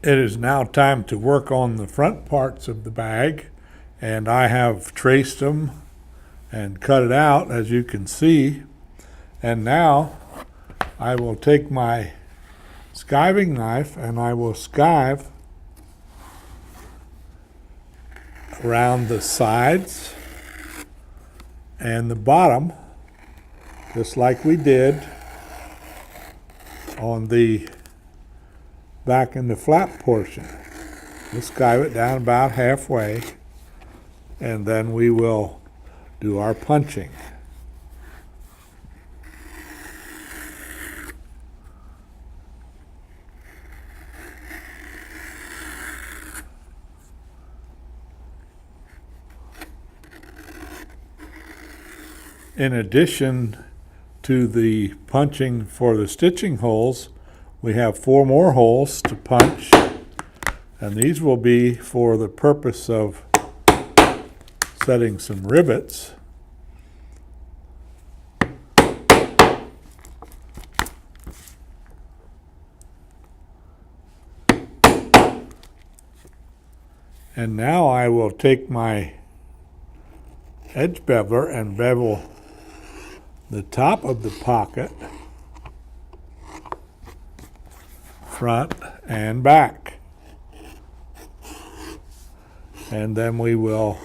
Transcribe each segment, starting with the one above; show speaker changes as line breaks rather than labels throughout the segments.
It is now time to work on the front parts of the bag, and I have traced them and cut it out, as you can see. And now I will take my skiving knife and I will skive around the sides and the bottom, just like we did on the back in the flap portion. We'll skive it down about halfway, and then we will do our punching. In addition to the punching for the stitching holes, we have 4 more holes to punch, and these will be for the purpose of setting some rivets. And now I will take my edge beveler and bevel the top of the pocket, front and back. And then we will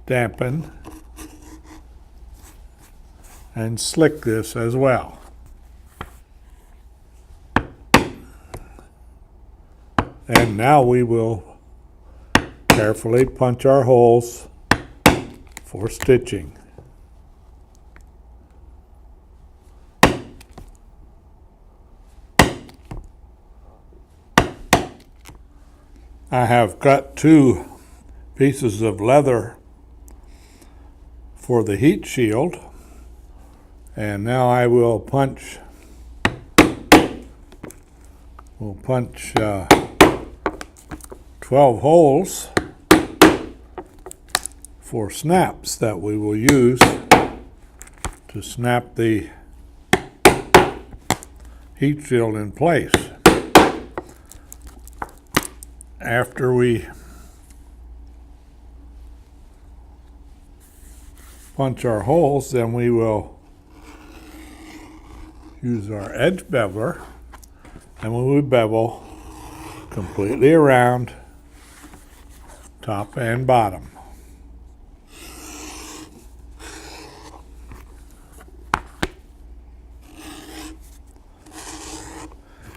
dampen and slick this as well. And now we will carefully punch our holes for stitching. I have cut 2 pieces of leather for the heat shield, and now I will punch 12 holes for snaps that we will use to snap the heat shield in place. After we punch our holes, then we will use our edge beveler, and we will bevel completely around top and bottom.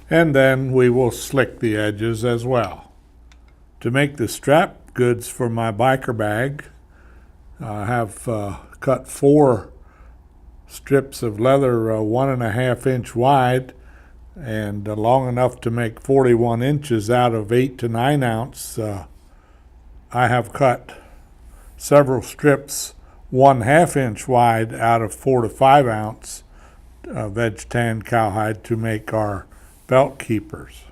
And then we will slick the edges as well. To make the strap goods for my biker bag, I have cut 4 strips of leather 1.5 inch wide and long enough to make 41 inches out of 8 to 9 ounce. I have cut several strips 1/2 inch wide out of 4 to 5 ounce veg tan cowhide to make our belt keepers.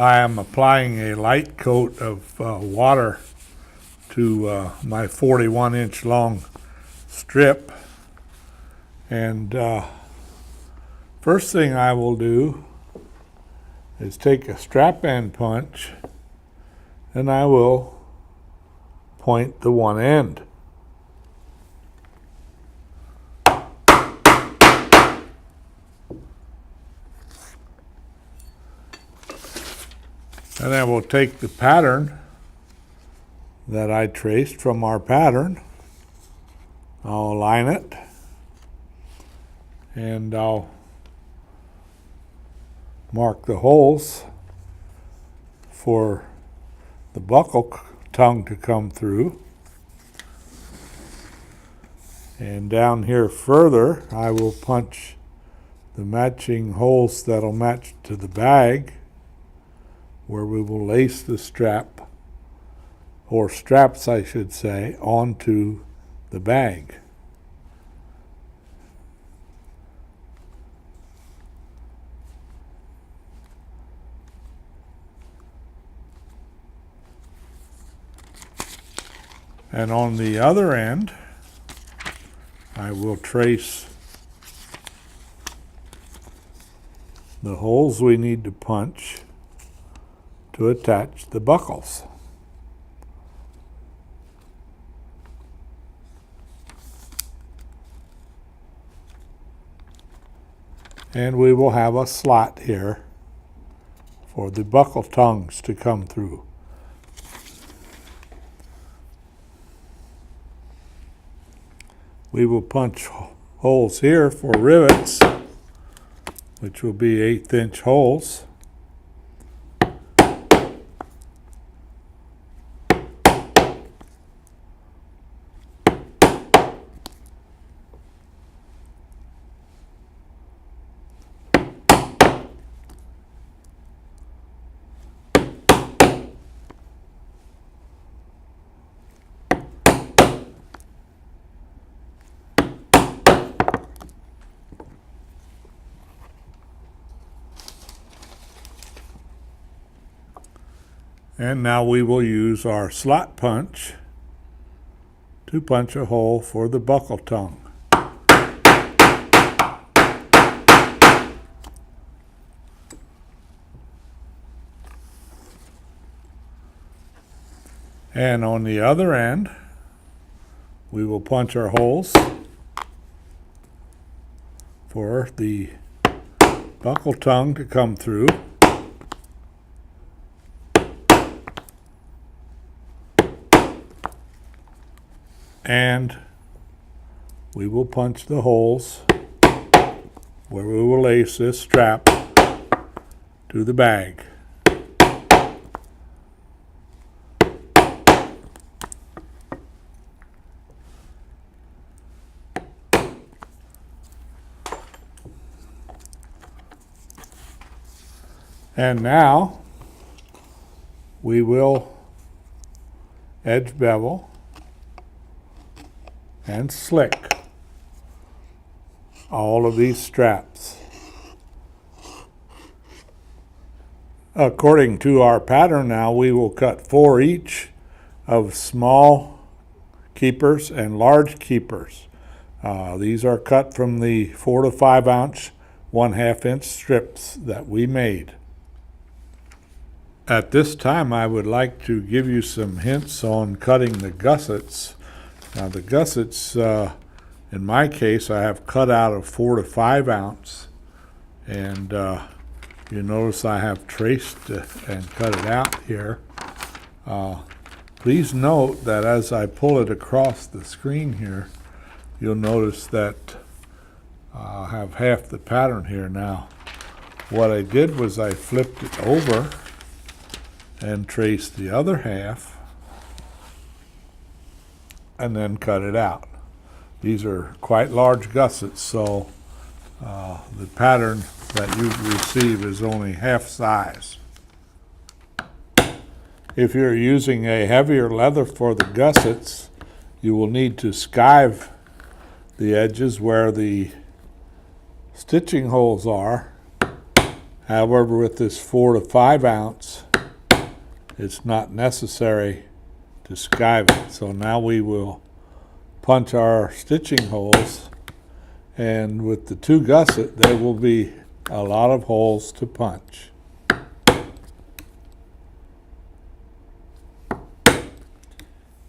I am applying a light coat of water to my 41 inch long strip, and first thing I will do is take a strap end punch, and I will point the one end. And I will take the pattern that I traced from our pattern. I'll align it, and I'll mark the holes for the buckle tongue to come through. And down here further, I will punch the matching holes that'll match to the bag, where we will lace the strap, or straps I should say, onto the bag. And on the other end, I will trace the holes we need to punch to attach the buckles. And we will have a slot here for the buckle tongues to come through. We will punch holes here for rivets, which will be 1/8" holes. And now we will use our slot punch to punch a hole for the buckle tongue. And on the other end, we will punch our holes for the buckle tongue to come through. And we will punch the holes where we will lace this strap to the bag. And now we will edge bevel and slick all of these straps. According to our pattern now, we will cut 4 each of small keepers and large keepers. These are cut from the 4 to 5 ounce 1/2 inch strips that we made. At this time, I would like to give you some hints on cutting the gussets. Now the gussets, in my case, I have cut out of 4 to 5 ounce, and you notice I have traced and cut it out here. Please note that as I pull it across the screen here, you'll notice that I have half the pattern here now. What I did was I flipped it over and traced the other half and then cut it out. These are quite large gussets, so the pattern that you receive is only half size. If you're using a heavier leather for the gussets, you will need to skive the edges where the stitching holes are. However, with this 4 to 5 ounce, it's not necessary to skive it. So now we will punch our stitching holes, and with the 2 gusset there will be a lot of holes to punch.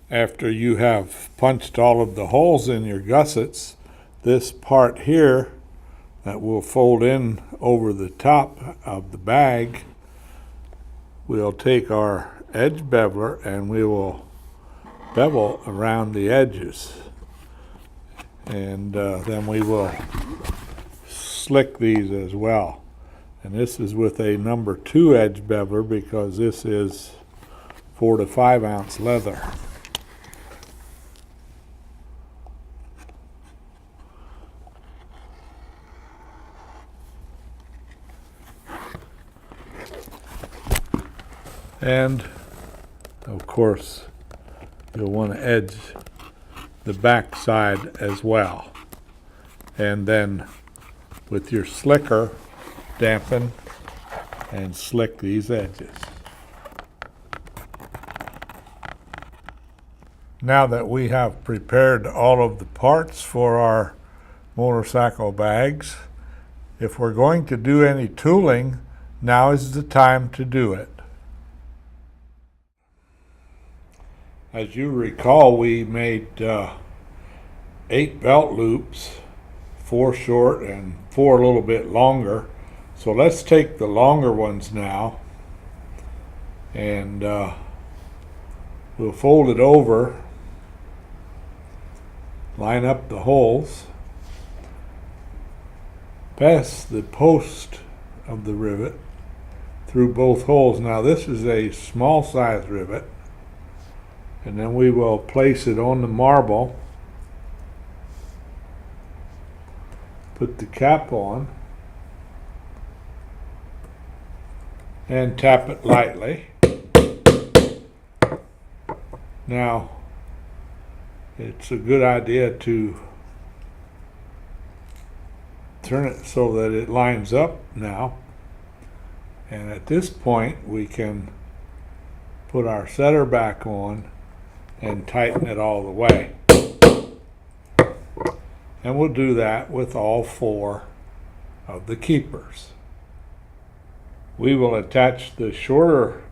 After you have punched all of the holes in your gussets, this part here that will fold in over the top of the bag, we'll take our edge beveler and we will bevel around the edges, and then we will slick these as well. And this is with a number 2 edge beveler because this is 4 to 5 ounce leather. And of course you'll want to edge the back side as well, and then with your slicker dampen and slick these edges. Now that we have prepared all of the parts for our motorcycle bags, if we're going to do any tooling, now is the time to do it. As you recall, we made 8 belt loops, 4 short and 4 a little bit longer. So let's take the longer ones now, and we'll fold it over, line up the holes, pass the post of the rivet through both holes. Now this is a small size rivet, and then we will place it on the marble, put the cap on, and tap it lightly. Now it's a good idea to turn it so that it lines up now, and at this point we can put our setter back on and tighten it all the way. And we'll do that with all 4 of the keepers. We will attach the shorter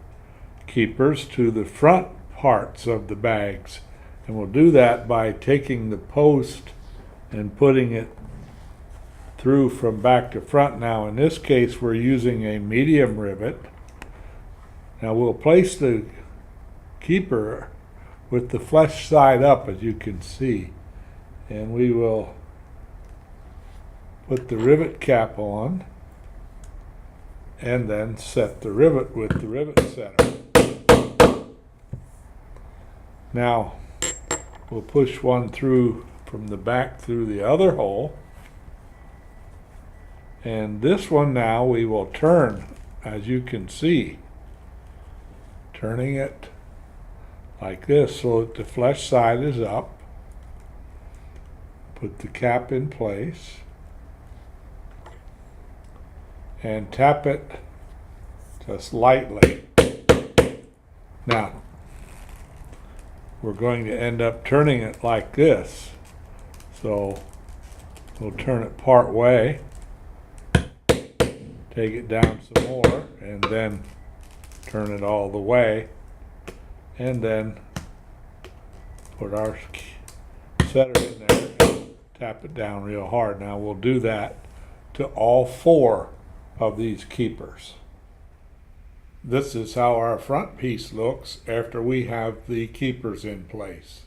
keepers to the front parts of the bags, and we'll do that by taking the post and putting it through from back to front. Now in this case we're using a medium rivet. Now we'll place the keeper with the flesh side up, as you can see, and we will put the rivet cap on and then set the rivet with the rivet setter. Now we'll push one through from the back through the other hole, and this one now we will turn, as you can see, turning it like this so that the flesh side is up. Put the cap in place and tap it just lightly. Now we're going to end up turning it like this, so we'll turn it part way, take it down some more, and then turn it all the way, and then put our setter in there and tap it down real hard. Now we'll do that to all 4 of these keepers. This is how our front piece looks after we have the keepers in place.